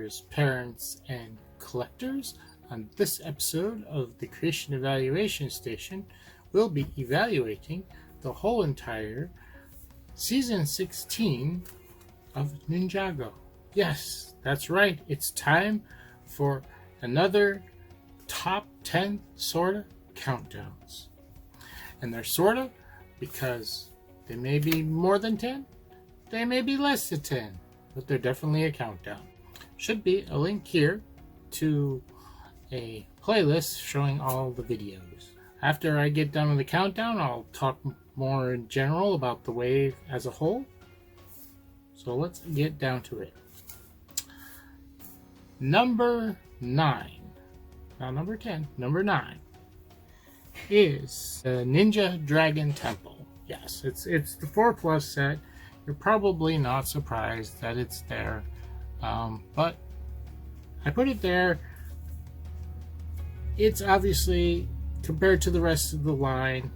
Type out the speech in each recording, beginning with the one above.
collectors, parents, and collectors. On this episode of the Creation Evaluation Station, we'll be evaluating the whole entire Season 16 of Ninjago. Yes, that's right. It's time for another top 10 sorta countdowns. And they're sorta because they may be more than 10, they may be less than 10, but they're definitely a countdown. Should be a link here to a playlist showing all the videos. After I get done with the countdown, I'll talk more in general about the wave as a whole. So let's get down to it. Number 9. Not number 10, number 9 is the Ninja Dragon Temple. Yes, it's the 4+ set. You're probably not surprised that it's there, but I put it there. It's obviously, compared to the rest of the line,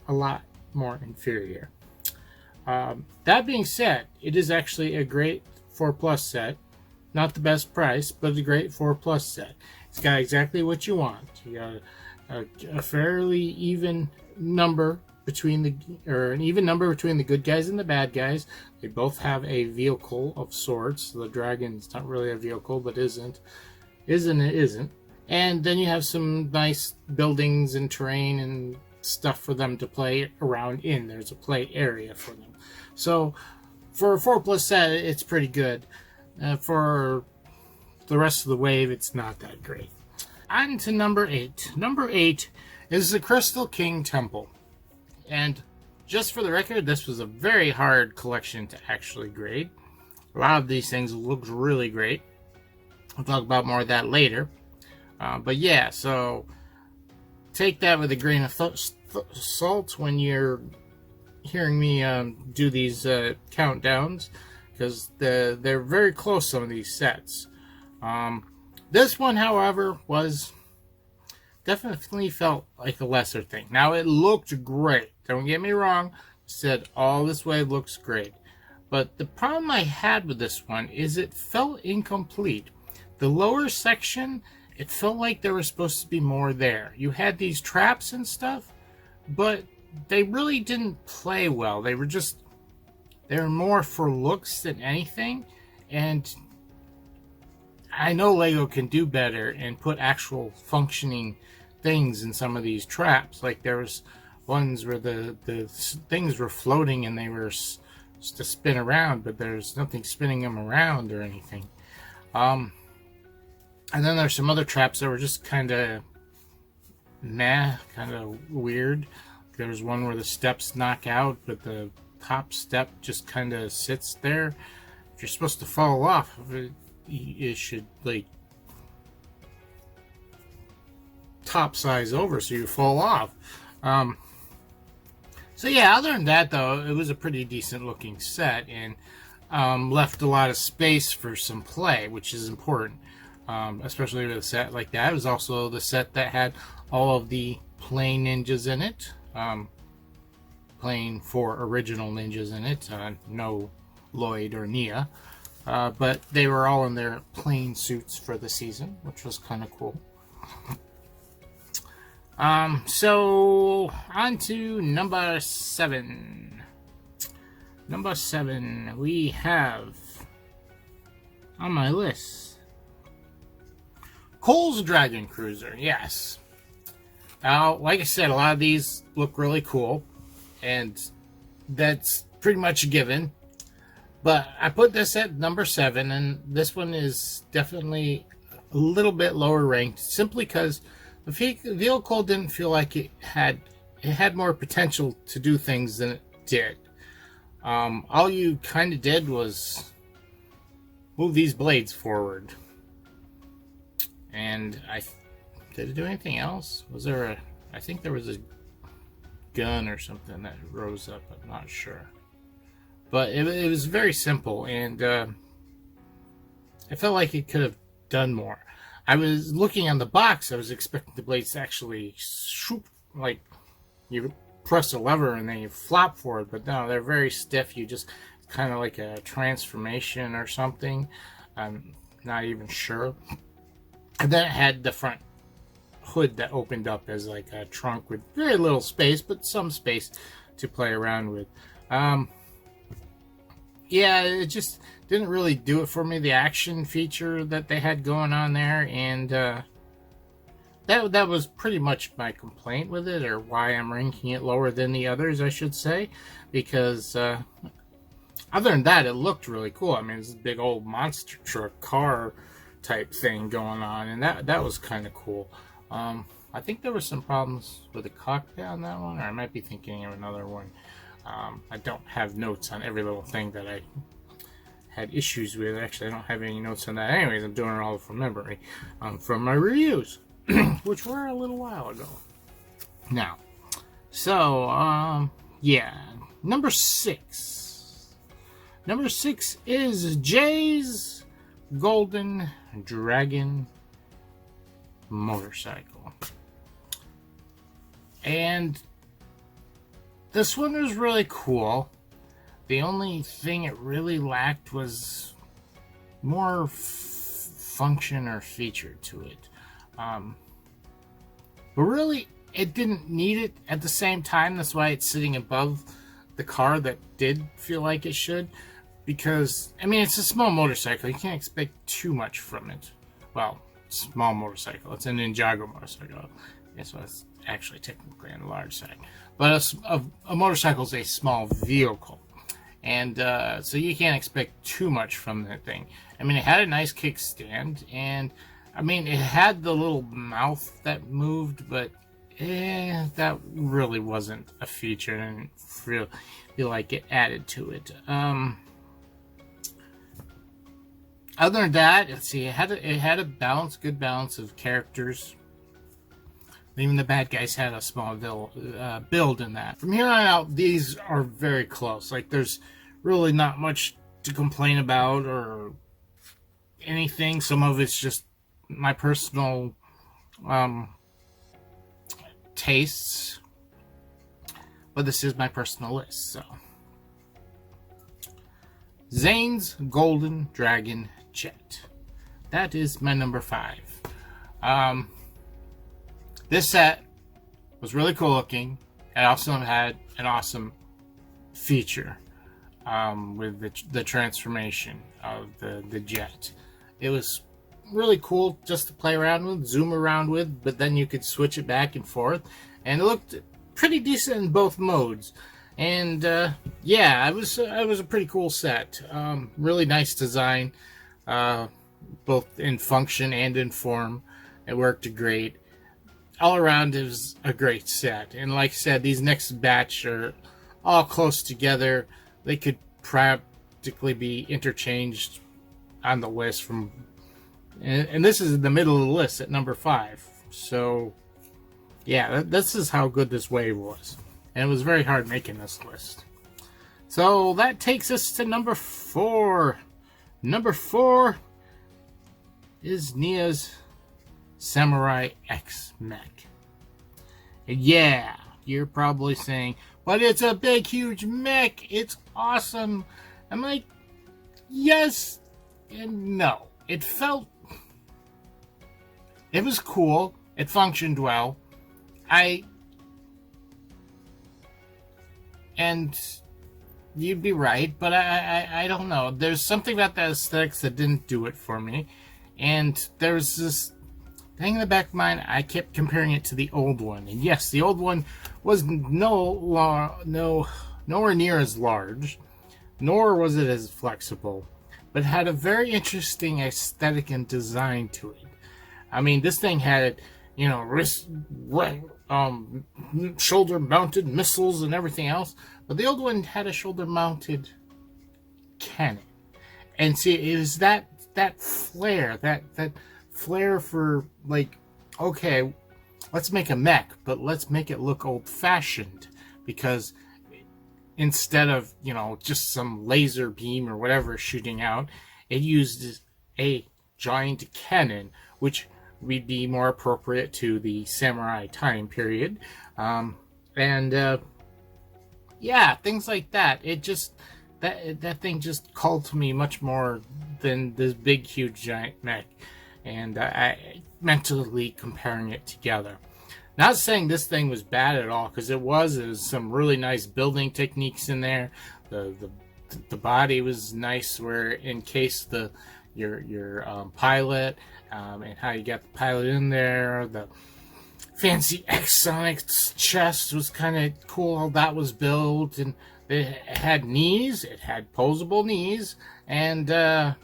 a lot more inferior. That being said, it is actually a great 4+ set. Not the best price, but a great 4+ set. It's got exactly what you want. You got a fairly even number between an even number between the good guys and the bad guys. They both have a vehicle of sorts. The dragon's not really a vehicle, but isn't. And then you have some nice buildings and terrain and stuff for them to play around in. There's a play area for them. So for a 4+ set, it's pretty good. For the rest of the wave, it's not that great. On to number 8. Number 8 is the Crystal King Temple. And just for the record, this was a very hard collection to actually grade. A lot of these things looked really great. I'll talk about more of that later. But yeah, so take that with a grain of salt when you're hearing me do these countdowns, because they're very close, some of these sets. This one, however, definitely felt like a lesser thing. Now, it looked great. Don't get me wrong. I said all this wave looks great. But the problem I had with this one is it felt incomplete. The lower section, it felt like there was supposed to be more there. You had these traps and stuff, but they really didn't play well. They were more for looks than anything. And I know Lego can do better and put actual functioning things in some of these traps. Like there was ones where the things were floating and they were to spin around, but there's nothing spinning them around or anything. And then there's some other traps that were just kind of kind of weird. There's one where the steps knock out, but the top step just kind of sits there. If you're supposed to fall off, it should like top size over so you fall off. So yeah, other than that though, it was a pretty decent looking set and left a lot of space for some play, which is important. Especially with a set like that. It was also the set that had all of the plain ninjas in it. Plain 4 original ninjas in it. No Lloyd or Nia. But they were all in their plain suits for the season, which was kind of cool. So, on to number 7. Number 7, we have on my list Cole's Dragon Cruiser. Yes. Now, like I said, a lot of these look really cool, and that's pretty much a given. But I put this at number 7, and this one is definitely a little bit lower ranked, simply because the vehicle didn't feel like it had more potential to do things than it did. All you kind of did was move these blades forward. And did it do anything else? Was there I think there was a gun or something that rose up. I'm not sure. But it was very simple, and I felt like it could have done more. I was looking on the box. I was expecting the blades to actually shoot, like you press a lever and then you flop forward. But no, they're very stiff. You just kind of like a transformation or something. I'm not even sure. And then it had the front hood that opened up as like a trunk with very little space, but some space to play around with. Yeah, it just didn't really do it for me. The action feature that they had going on there, and that was pretty much my complaint with it, or why I'm ranking it lower than the others, I should say, because other than that, it looked really cool. I mean, it's a big old monster truck car type thing going on, and that was kind of cool. I think there were some problems with the cockpit on that one, or I might be thinking of another one. I don't have notes on every little thing that I had issues with. Actually, I don't have any notes on that. Anyways, I'm doing it all from memory, from my reviews, which were a little while ago. Now, so, yeah, number 6. Number 6 is Jay's Golden Dragon Motorcycle. And this one was really cool. The only thing it really lacked was more function or feature to it. But really, it didn't need it at the same time. That's why it's sitting above the car that did feel like it should. Because, I mean, it's a small motorcycle. You can't expect too much from it. Well, small motorcycle. It's a Ninjago motorcycle. So it's actually technically on the large side. But a motorcycle is a small vehicle. And so you can't expect too much from that thing. I mean, it had a nice kickstand. And, I mean, it had the little mouth that moved. But, that really wasn't a feature. I didn't feel like it added to it. Other than that, let's see, it had a good balance of characters. Even the bad guys had a small build in that. From here on out, these are very close. Like, there's really not much to complain about or anything. Some of it's just my personal tastes. But this is my personal list, so. Zane's Golden Dragon Jet. That is my number 5. This set was really cool looking. It also had an awesome feature with the transformation of the jet. It was really cool just to play around with, zoom around with, but then you could switch it back and forth. And it looked pretty decent in both modes. And yeah, it was a pretty cool set. Really nice design, both in function and in form. It worked great. All around, it was a great set. And like I said, these next batch are all close together. They could practically be interchanged on the list from, and this is in the middle of the list at number 5. So yeah, this is how good this wave was. And it was very hard making this list. So that takes us to number 4. Number 4 is Nia's Samurai X mech. And yeah, you're probably saying, but it's a big, huge mech. It's awesome. I'm like, yes and no. It was cool. It functioned well. And you'd be right, but I don't know. There's something about the aesthetics that didn't do it for me. And there's this thing in the back of my mind, I kept comparing it to the old one. And yes, the old one was nowhere near as large, nor was it as flexible, but had a very interesting aesthetic and design to it. I mean, this thing had, you know, shoulder-mounted missiles and everything else, but the old one had a shoulder-mounted cannon. And see, it was that flair, that flair for, like, okay, let's make a mech, but let's make it look old-fashioned, because instead of, you know, just some laser beam or whatever shooting out, it used a giant cannon, which would be more appropriate to the samurai time period. Yeah, things like that. that thing just called to me much more than this big, huge, giant mech. And I mentally comparing it together. Not saying this thing was bad at all, because it was. There was some really nice building techniques in there. The body was nice, where in case your pilot, and how you got the pilot in there. The fancy X-Sonic's chest was kind of cool how that was built, and it had knees. It had posable knees, and that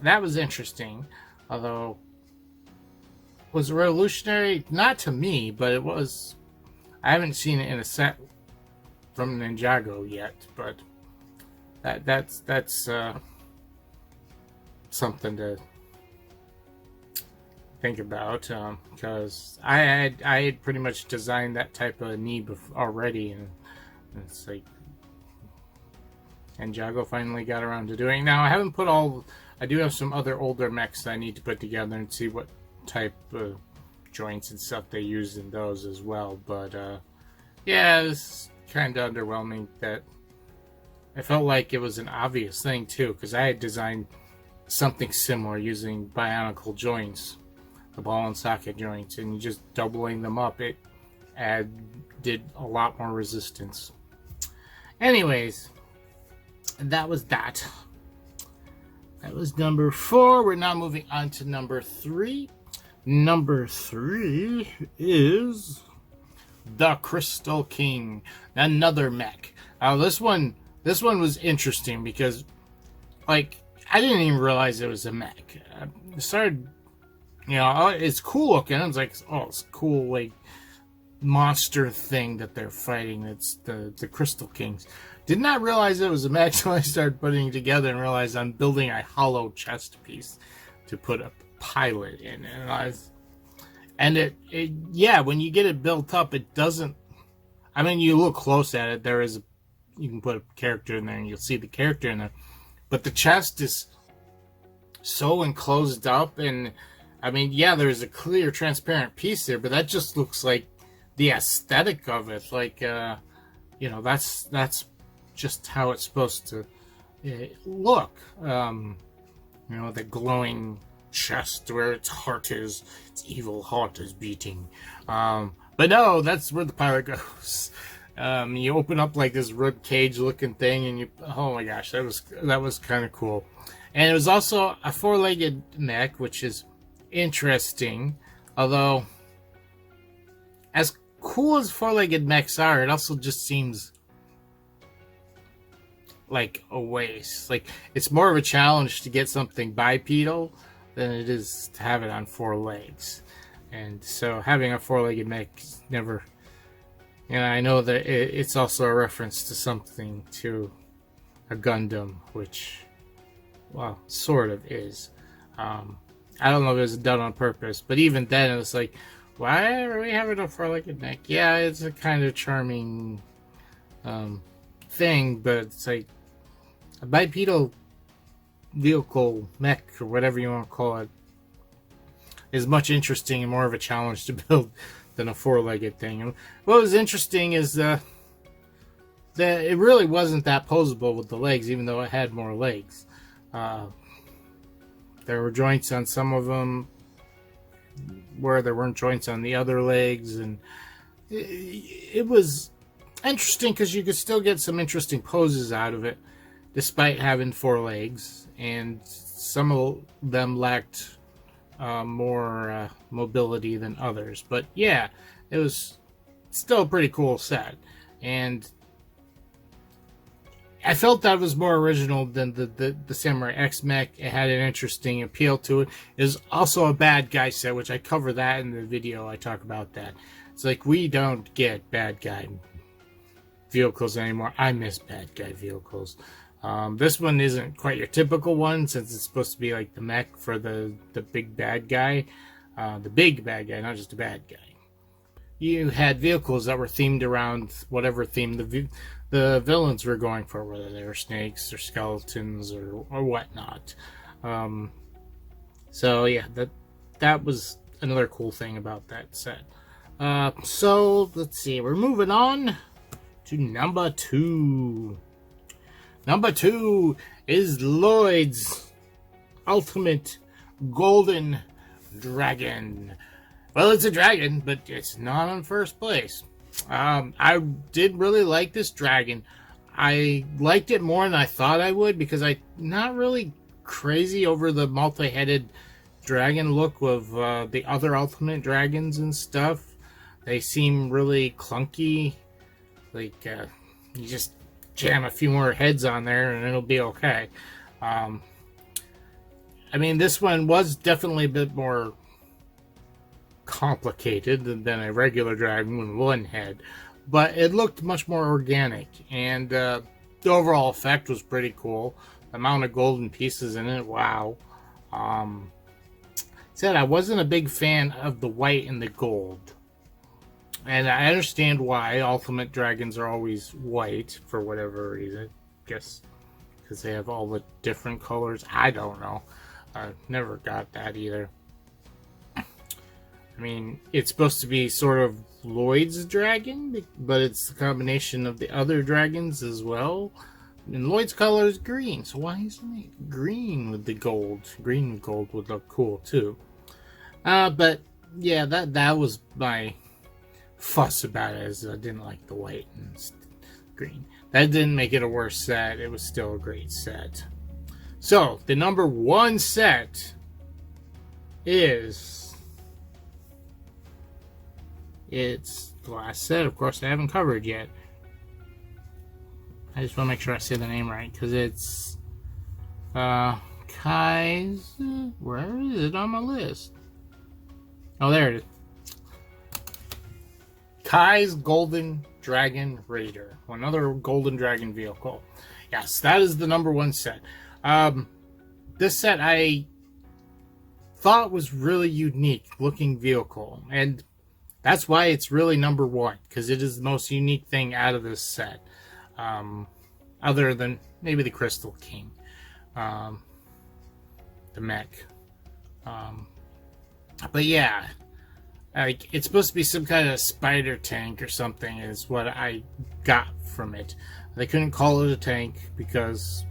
was interesting. Although, was it revolutionary? Not to me, but it was. I haven't seen it in a set from Ninjago yet, but that's something to think about, because I had pretty much designed that type of knee already, and it's like Ninjago finally got around to doing. Now I haven't put all. I do have some other older mechs that I need to put together and see what type of joints and stuff they use in those as well. But yeah, it's kind of underwhelming that I felt like it was an obvious thing too, because I had designed something similar using bionicle joints, the ball and socket joints, and just doubling them up, it did a lot more resistance. Anyways, that was that. That was number 4. We're now moving on to number 3. Number 3 is the Crystal King, another mech. This one was interesting because, like, I didn't even realize it was a mech. I started, it's cool looking. I was like, oh, it's cool, like, monster thing that they're fighting. It's the Crystal Kings. Did not realize it was a mech until I started putting it together and realized I'm building a hollow chest piece to put a pilot in. And it when you get it built up, it doesn't. I mean, you look close at it. You can put a character in there and you'll see the character in there, but the chest is so enclosed up, and I mean, yeah, there's a clear, transparent piece there, but that just looks like the aesthetic of it. Like, that's just how it's supposed to look. The glowing chest where its heart is, its evil heart is beating. But no, that's where the pilot goes. You open up like this rib cage looking thing, and oh my gosh, that was kind of cool. And it was also a 4-legged mech, which is interesting. Although, as cool as 4-legged mechs are, it also just seems like a waste. Like, it's more of a challenge to get something bipedal than it is to have it on 4 legs. And so having a 4-legged mech is never. And I know that it's also a reference to something, to a Gundam, which, well, sort of is. I don't know if it was done on purpose, but even then it was like, why are we having a 4-legged mech? Yeah, it's a kind of charming thing, but it's like a bipedal vehicle, mech, or whatever you want to call it, is much interesting and more of a challenge to build than a 4-legged thing. And what was interesting is that it really wasn't that posable with the legs, even though it had more legs. There were joints on some of them where there weren't joints on the other legs, and it was interesting because you could still get some interesting poses out of it despite having 4 legs, and some of them lacked more mobility than others. But yeah, it was still a pretty cool set, and I felt that was more original than the Samurai X mech. It had an interesting appeal to it. It was also a bad guy set, which I cover that in the video. I talk about that. It's like, we don't get bad guy vehicles anymore. I miss bad guy vehicles. This one isn't quite your typical one, since it's supposed to be like the mech for the big bad guy. The big bad guy, not just a bad guy. You had vehicles that were themed around whatever theme the villains were going for, whether they were snakes or skeletons or whatnot. So yeah, that was another cool thing about that set. So let's see, we're moving on to number 2. Number 2 is Lloyd's Ultimate Golden Dragon. Well, it's a dragon, but it's not on first place. I did really like this dragon. I liked it more than I thought I would because I'm not really crazy over the multi-headed dragon look of the other Ultimate Dragons and stuff. They seem really clunky. Like, you just jam a few more heads on there and it'll be okay. I mean, this one was definitely a bit more complicated than a regular dragon with one head, but it looked much more organic, and the overall effect was pretty cool. The amount of golden pieces in it, wow. Said I wasn't a big fan of the white and the gold, and I understand why Ultimate Dragons are always white for whatever reason. I guess because they have all the different colors. I don't know. I never got that either. I mean, it's supposed to be sort of Lloyd's dragon, but it's the combination of the other dragons as well. And Lloyd's color is green, so why isn't it green with the gold? Green with gold would look cool too. But yeah, that was my fuss about it, is I didn't like the white and green. That didn't make it a worse set. It was still a great set. So the number 1 set is... It's the last set, of course, I haven't covered yet. I just want to make sure I say the name right, because it's Kai's... Where is it on my list? Oh, there it is. Kai's Golden Dragon Raider. Another Golden Dragon vehicle. Yes, that is the number 1 set. This set I thought was really unique looking vehicle, and that's why it's really number 1, because it is the most unique thing out of this set. Other than maybe the Crystal King. The mech. But yeah. Like, it's supposed to be some kind of spider tank or something is what I got from it. They couldn't call it a tank because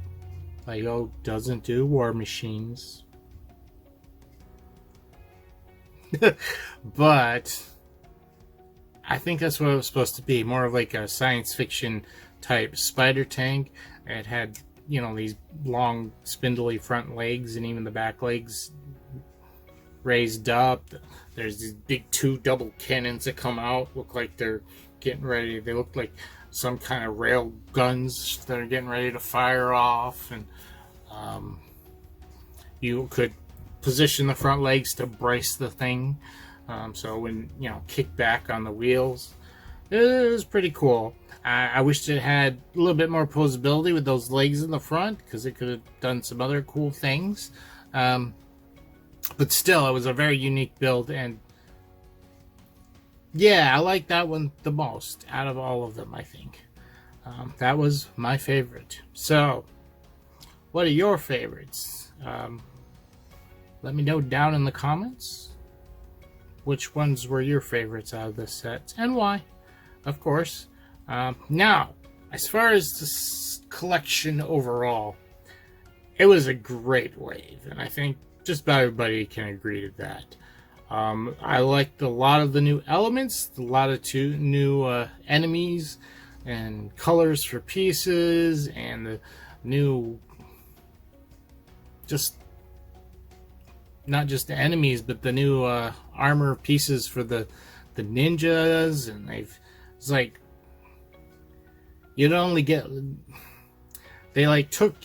LEGO doesn't do war machines. But I think that's what it was supposed to be. More of like a science fiction type spider tank. It had, you know, these long spindly front legs and even the back legs raised up. There's these big 2 double cannons that come out. Look like they're getting ready. They look like some kind of rail guns that are getting ready to fire off. And you could position the front legs to brace the thing. So when, you know, kick back on the wheels, it was pretty cool. I wished it had a little bit more posability with those legs in the front, because it could have done some other cool things. But still, it was a very unique build, and yeah, I like that one the most out of all of them, I think. That was my favorite. So, what are your favorites? Let me know down in the comments which ones were your favorites out of this set, and why, of course. Now, as far as this collection overall, it was a great wave, and I think just about everybody can agree to that. I liked a lot of the new elements, a lot of new enemies and colors for pieces, and the new, just not just the enemies, but the new armor pieces for the ninjas. And it's like, you'd only get, they like took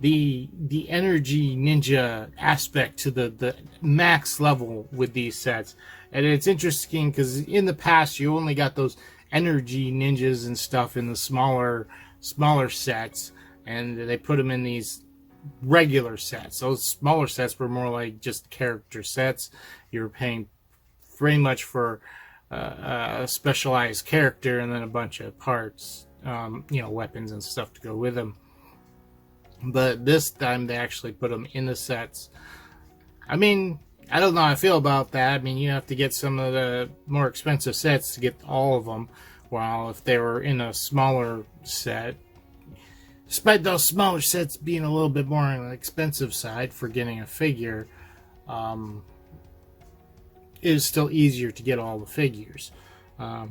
the energy ninja aspect to the max level with these sets. And it's interesting because in the past you only got those energy ninjas and stuff in the smaller sets, and they put them in these regular sets. Those smaller sets were more like just character sets. You were paying very much for a specialized character and then a bunch of parts, you know, weapons and stuff to go with them. But this time they actually put them in the sets. I mean, I don't know how I feel about that. I mean, you have to get some of the more expensive sets to get all of them, while if they were in a smaller set, despite those smaller sets being a little bit more on the expensive side for getting a figure, it is still easier to get all the figures. But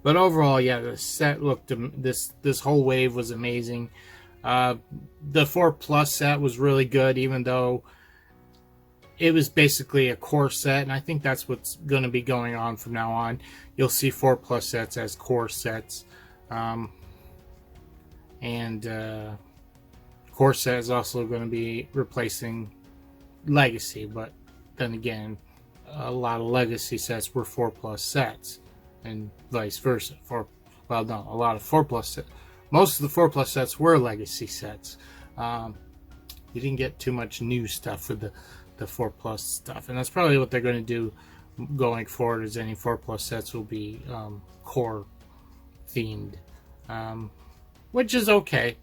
overall, yeah, the set looked, this whole wave was amazing. The 4+ set was really good, even though it was basically a core set, and I think that's what's going to be going on from now on. You'll see 4+ sets as core sets. Core set is also going to be replacing Legacy, but then again, a lot of Legacy sets were 4+ sets, and vice versa. A lot of 4+ sets. Most of the 4+ sets were Legacy sets. You didn't get too much new stuff with the 4+ stuff, and that's probably what they're going to do going forward. Is any 4+ sets will be core themed, which is okay.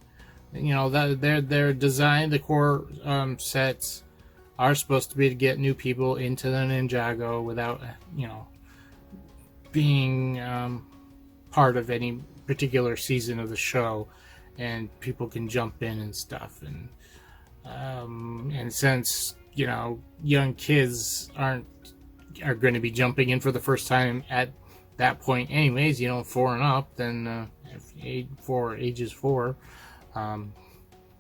You know, their design, the core sets are supposed to be to get new people into the Ninjago without, you know, being part of any particular season of the show, and people can jump in and stuff. And since, you know, young kids are going to be jumping in for the first time at that point anyways, you know, 4 and up, then ages 4,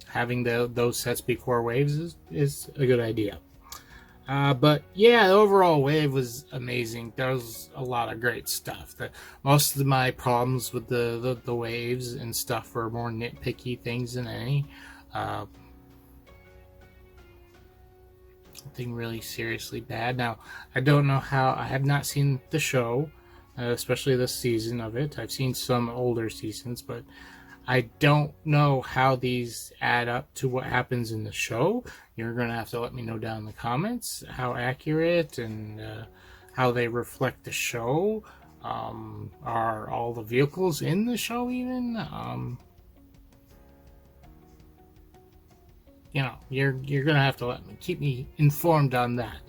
having those sets be core waves is a good idea. But yeah, the overall wave was amazing. There was a lot of great stuff. Most of my problems with the waves and stuff were more nitpicky things than any. Nothing really seriously bad. Now, I don't know how. I have not seen the show, especially this season of it. I've seen some older seasons, but I don't know how these add up to what happens in the show. You're going to have to let me know down in the comments how accurate and how they reflect the show. Are all the vehicles in the show even? You know, you're going to have to keep me informed on that.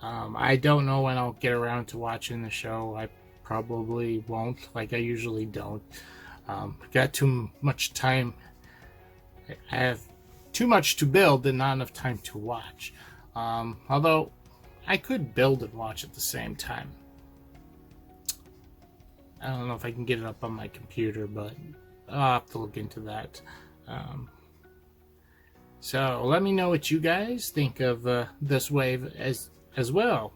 I don't know when I'll get around to watching the show. I probably won't, like I usually don't. Got too much time. I have too much to build and not enough time to watch. Although I could build and watch at the same time. I don't know if I can get it up on my computer, but I'll have to look into that. So let me know what you guys think of this wave as well.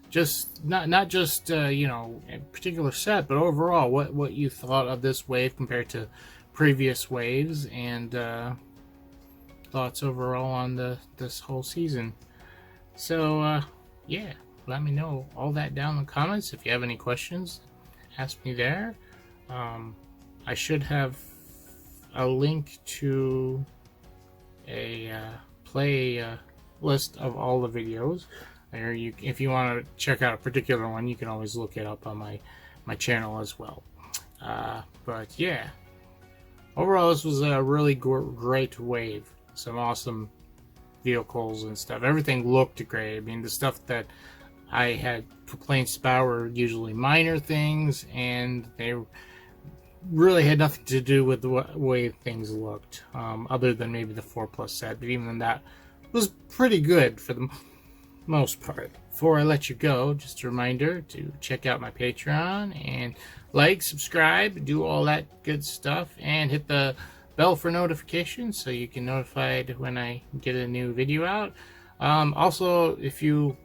Just not just you know, a particular set, but overall what you thought of this wave compared to previous waves, and thoughts overall on this whole season. So yeah, let me know all that down in the comments. If you have any questions, ask me there. I should have a link to a list of all the videos. Or if you want to check out a particular one, you can always look it up on my channel as well. But yeah, overall this was a really great wave. Some awesome vehicles and stuff. Everything looked great. I mean, the stuff that I had complaints about were usually minor things, and they really had nothing to do with the way things looked, other than maybe the 4+ set. But even that was pretty good for the most part. Before I let you go, just a reminder to check out my Patreon and like, subscribe, do all that good stuff, and hit the bell for notifications so you can be notified when I get a new video out. Also, if you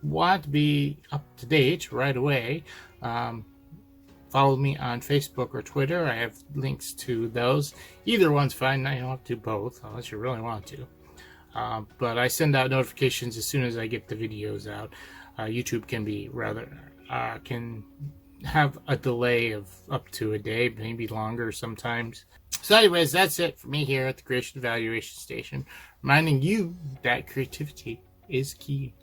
want to be up to date right away, follow me on Facebook or Twitter. I have links to those. Either one's fine. You don't have to do both unless you really want to. But I send out notifications as soon as I get the videos out. YouTube can be can have a delay of up to a day, maybe longer sometimes. So anyways, that's it for me here at the Creation Evaluation Station, reminding you that creativity is key.